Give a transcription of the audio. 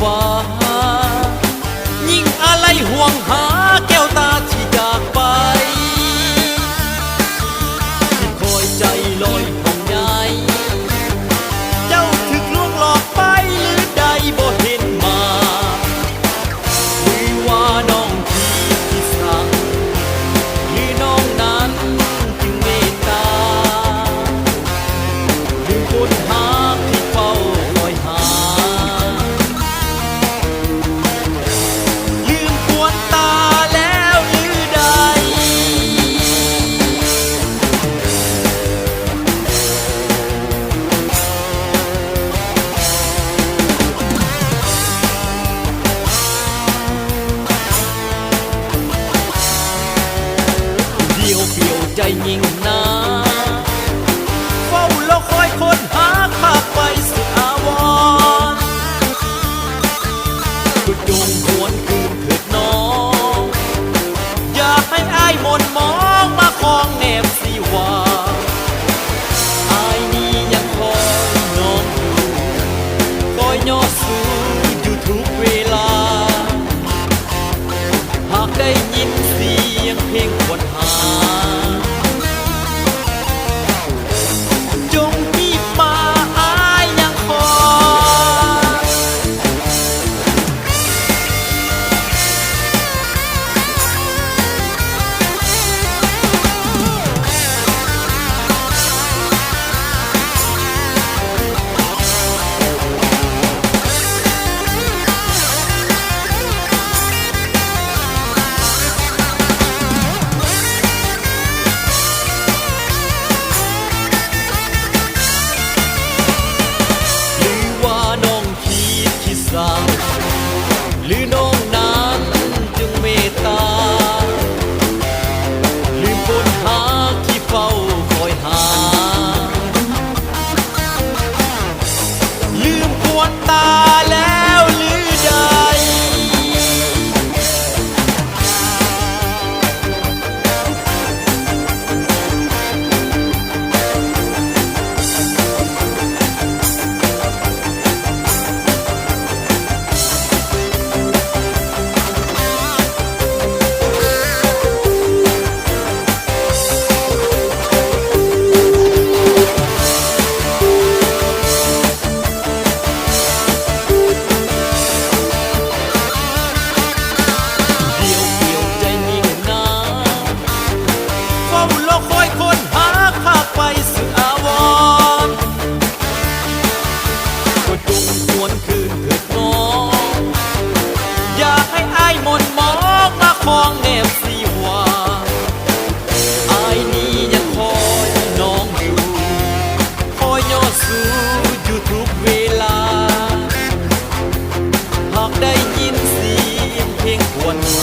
ฟ้ายิ่งอะไรห่วงหาแก้วตาที่จากไปที่คอยใจลอยห่วงใยเจ้าถึกลวงหลอกไปหรือใดบ่เห็นมาหรือว่าน้องที่สั่งหรือน้องนั้นจึงเมตตาหรือคนหาที่เฝ้าคอยหาลืมควนตาแล้วหรือใดเดียวเปลี่ยวใจยิ่งนาเฝ้าแล้วคอยคนหาข้าไปสุดอาวรณ์ก็จงหวนคืนเถิดน้องอย่าให้อ้ายมนมองมาคองแนบสีว่าอ้ายนี้ยังคอยน้องอยู่คอยย่อสู้อยู่ทุกเวลาหากได้ยินเสียงเพลงควรหาจงรีบมาอ้ายยังคอยหรือว่าน้องคิดสั่งหรือน้องนั้นจึงเมตตาลืมคนหาที่เฝ้าคอยหาลืมควนตาแล้วหรือใดเดียวเดียวใจยิ่งนาเฝ้าแล้วคอยคนหาข้าไปสุดอาวรณ์ก็จงหวนคืนเถิดน้องอย่าให้อ้ายมนมองมาคองแนบสีว่าอ้ายนี้ยังคอยน้องอยู่คอยย่อสู้อยู่ทุกเวลาหากได้ยินเสียงเพลงควรหา